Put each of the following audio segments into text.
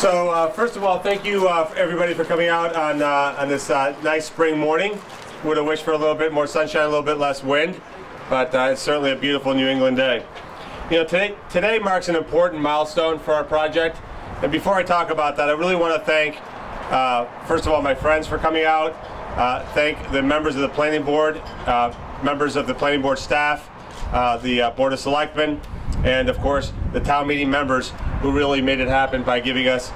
So first of all, thank you everybody for coming out on this nice spring morning. Would have wished for a little bit more sunshine, a little bit less wind, but it's certainly a beautiful New England day. You know, today marks an important milestone for our project. And before I talk about that, I really want to thank, first of all, my friends for coming out. Thank the members of the planning board, members of the planning board staff, the Board of Selectmen, and of course the town meeting members who really made it happen by giving us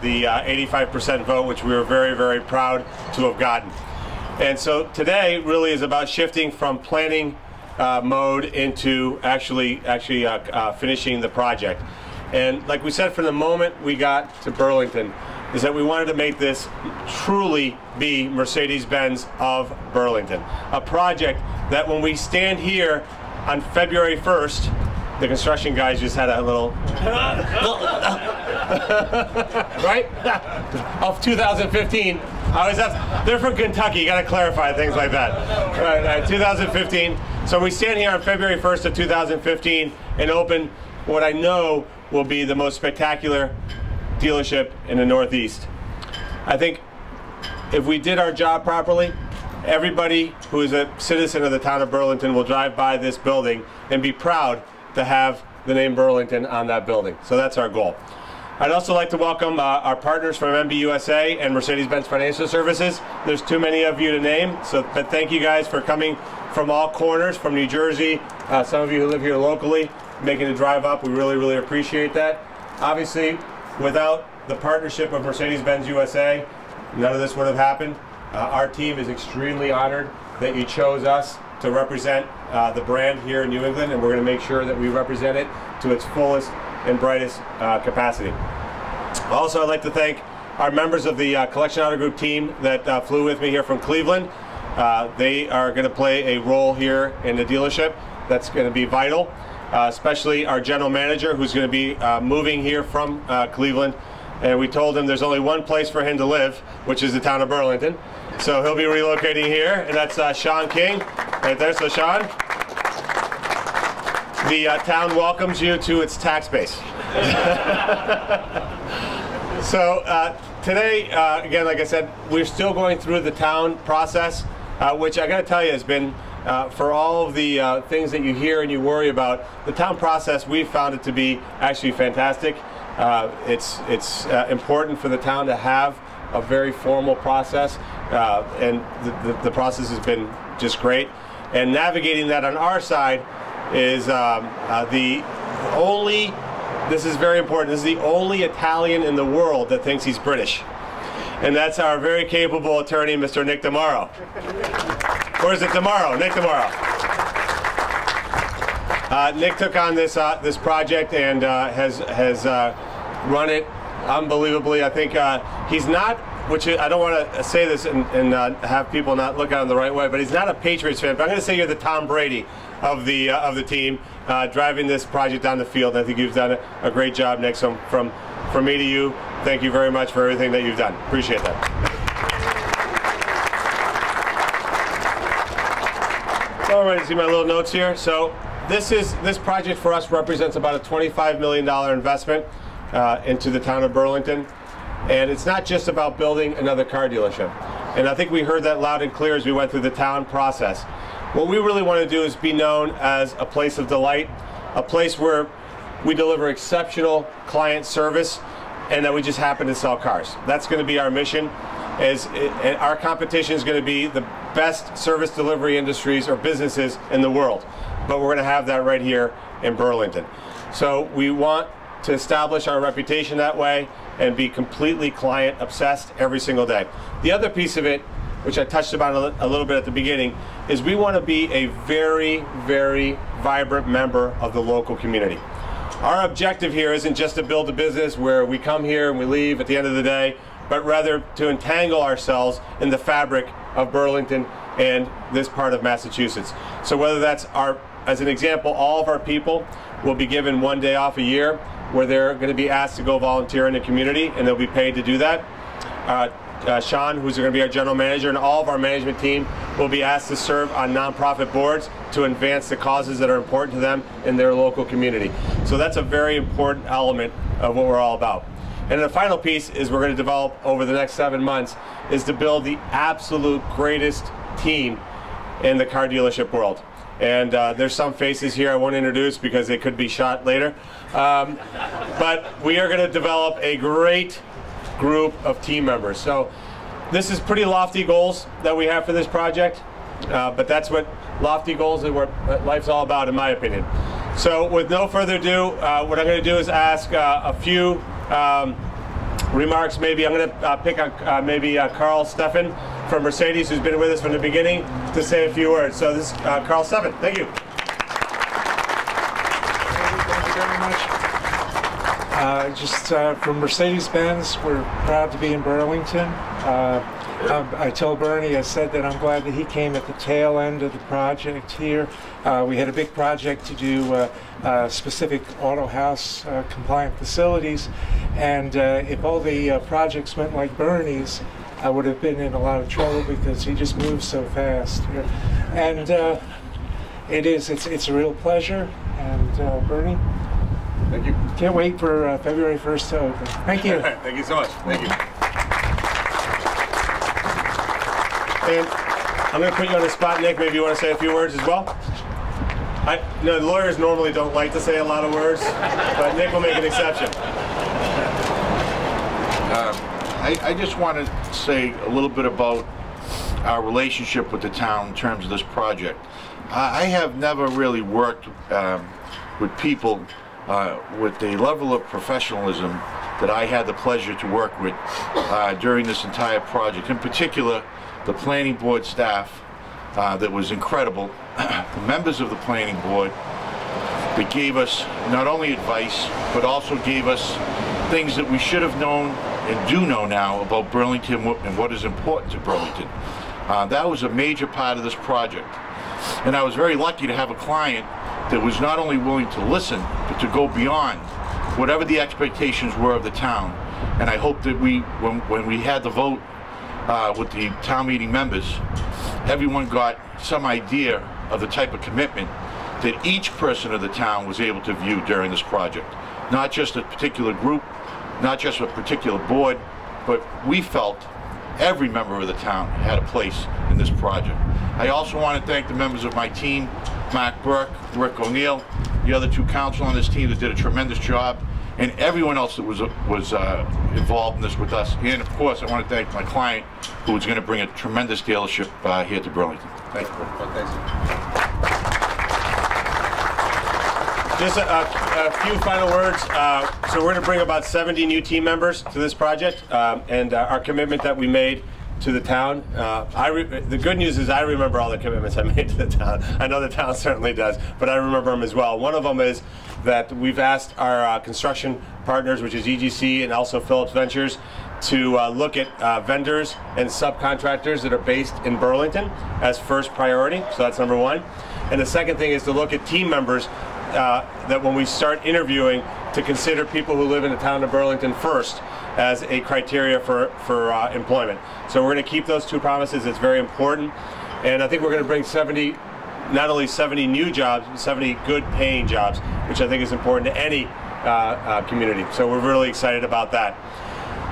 the 85% vote, which we were very, very proud to have gotten. And so today really is about shifting from planning mode into actually finishing the project. And like we said from the moment we got to Burlington, is that we wanted to make this truly be Mercedes-Benz of Burlington. A project that when we stand here on February 1st, the construction guys just had a little, right? Of 2015. I always have, they're from Kentucky, you gotta clarify things like that. Right, 2015. So we stand here on February 1st of 2015 and open what I know will be the most spectacular dealership in the Northeast. I think if we did our job properly, everybody who is a citizen of the town of Burlington will drive by this building and be proud to have the name Burlington on that building. So that's our goal. I'd also like to welcome our partners from MBUSA and Mercedes-Benz Financial Services. There's too many of you to name, but thank you guys for coming from all corners, from New Jersey, some of you who live here locally, making the drive up. We really, really appreciate that. Obviously, without the partnership of Mercedes-Benz USA, none of this would have happened. Our team is extremely honored that you chose us to represent the brand here in New England, and we're going to make sure that we represent it to its fullest and brightest capacity. Also, I'd like to thank our members of the Collection Auto Group team that flew with me here from Cleveland. They are going to play a role here in the dealership that's going to be vital, especially our general manager, who's going to be moving here from Cleveland. And we told him there's only one place for him to live, which is the town of Burlington. So he'll be relocating here, and that's Sean King, right there. So Sean, the town welcomes you to its tax base. So today, again, like I said, we're still going through the town process, which I got to tell you has been, for all of the things that you hear and you worry about, the town process, we've found it to be actually fantastic. It's important for the town to have a very formal process, and the process has been just great. And navigating that on our side is this is very important, this is the only Italian in the world that thinks he's British. And that's our very capable attorney, Mr. Nick Demaro. Or is it Demaro? Nick Demaro. Nick took on this project and has run it unbelievably. I think he's not, which I don't want to say this and have people not look at him the right way, but he's not a Patriots fan. But I'm going to say you're the Tom Brady of the team, driving this project down the field. I think you've done a great job, Nick. So from me to you, thank you very much for everything that you've done. Appreciate that. All right, see my little notes here. So this project for us represents about a $25 million investment into the town of Burlington. And it's not just about building another car dealership. And I think we heard that loud and clear as we went through the town process. What we really want to do is be known as a place of delight, a place where we deliver exceptional client service and that we just happen to sell cars. That's going to be our mission. And our competition is going to be the best service delivery industries or businesses in the world. But we're going to have that right here in Burlington. So we want to establish our reputation that way and be completely client obsessed every single day. The other piece of it, which I touched about a little bit at the beginning, is we want to be a very, very vibrant member of the local community. Our objective here isn't just to build a business where we come here and we leave at the end of the day, but rather to entangle ourselves in the fabric of Burlington and this part of Massachusetts. So whether that's as an example, all of our people will be given one day off a year where they're going to be asked to go volunteer in the community, and they'll be paid to do that. Sean, who's going to be our general manager, and all of our management team will be asked to serve on nonprofit boards to advance the causes that are important to them in their local community. So that's a very important element of what we're all about. And the final piece is we're going to develop over the next 7 months is to build the absolute greatest team in the car dealership world. And there's some faces here I won't introduce because they could be shot later. But we are going to develop a great group of team members. So this is pretty lofty goals that we have for this project, but that's what lofty goals and what life's all about, in my opinion. So with no further ado, what I'm going to do is ask a few remarks. Maybe I'm going to pick on maybe Carl Steffen from Mercedes, who's been with us from the beginning, to say a few words. So this is Carl Steffen. Thank you. Thank you very much. Just from Mercedes-Benz, we're proud to be in Burlington. I told Bernie, I said that I'm glad that he came at the tail end of the project here. We had a big project to do specific auto house compliant facilities, and if all the projects went like Bernie's, I would have been in a lot of trouble because he just moves so fast here. And it's a real pleasure. And Bernie, thank you. Can't wait for February 1st to open. Thank you. Thank you so much. Thank you. And I'm going to put you on the spot, Nick. Maybe you want to say a few words as well? The lawyers normally don't like to say a lot of words, but Nick will make an exception. I just want to say a little bit about our relationship with the town in terms of this project. I have never really worked with people with the level of professionalism that I had the pleasure to work with during this entire project. In particular, the planning board staff that was incredible. The members of the planning board that gave us not only advice, but also gave us things that we should have known and do know now about Burlington and what is important to Burlington. That was a major part of this project. And I was very lucky to have a client that was not only willing to listen, but to go beyond whatever the expectations were of the town. And I hope that when we had the vote with the town meeting members, everyone got some idea of the type of commitment that each person of the town was able to view during this project. Not just a particular group, not just a particular board, but we felt every member of the town had a place in this project. I also want to thank the members of my team, Mark Burke, Rick O'Neill, the other two council on this team that did a tremendous job, and everyone else that was involved in this with us. And of course, I want to thank my client, who is going to bring a tremendous dealership here to Burlington. Thank you. Just a few final words. So we're going to bring about 70 new team members to this project, and our commitment that we made to the town. The good news is I remember all the commitments I made to the town. I know the town certainly does, but I remember them as well. One of them is that we've asked our construction partners, which is EGC and also Phillips Ventures, to look at vendors and subcontractors that are based in Burlington as first priority. So that's number one. And the second thing is to look at team members that when we start interviewing, to consider people who live in the town of Burlington first as a criteria for employment. So we're going to keep those two promises. It's very important. And I think we're going to bring 70, not only 70 new jobs, but 70 good paying jobs, which I think is important to any community. So we're really excited about that.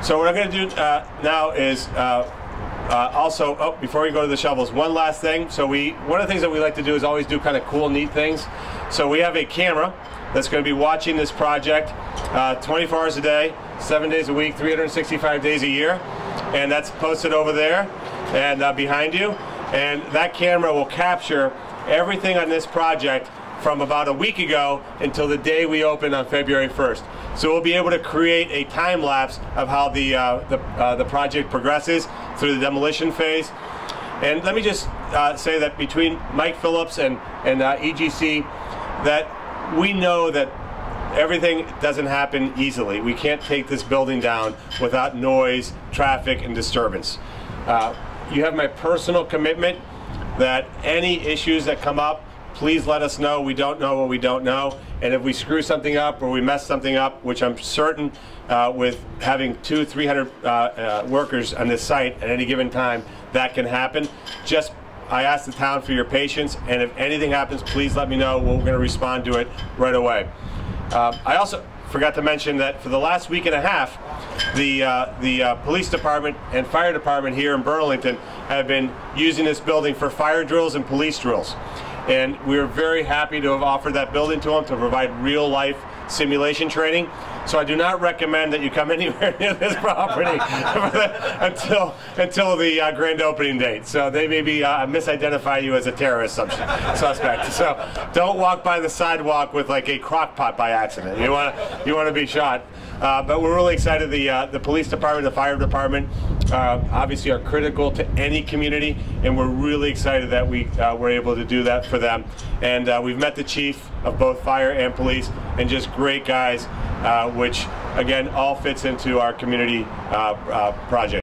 So what I'm going to do now is also, before we go to the shovels, one last thing. So one of the things that we like to do is always do kind of cool, neat things. So we have a camera that's going to be watching this project 24 hours a day, 7 days a week, 365 days a year. And that's posted over there and behind you. And that camera will capture everything on this project from about a week ago until the day we open on February 1st. So we'll be able to create a time lapse of how the project progresses through the demolition phase. And let me just say that between Mike Phillips and EGC, that we know that everything doesn't happen easily. We can't take this building down without noise, traffic, and disturbance. You have my personal commitment that any issues that come up, please let us know. We don't know what we don't know. And if we screw something up or we mess something up, which I'm certain with having 200-300 workers on this site at any given time, that can happen. I ask the town for your patience, and if anything happens, please let me know. We're going to respond to it right away. I also forgot to mention that for the last week and a half, the police department and fire department here in Burlington have been using this building for fire drills and police drills. And we are very happy to have offered that building to them to provide real-life simulation training. So I do not recommend that you come anywhere near this property until the grand opening date. So they may be misidentify you as a terrorist suspect. So don't walk by the sidewalk with like a crock pot by accident. You want to be shot. But we're really excited. The police department, the fire department, obviously are critical to any community, and we're really excited that we were able to do that for them. And we've met the chief of both fire and police, and just great guys, which again all fits into our community project.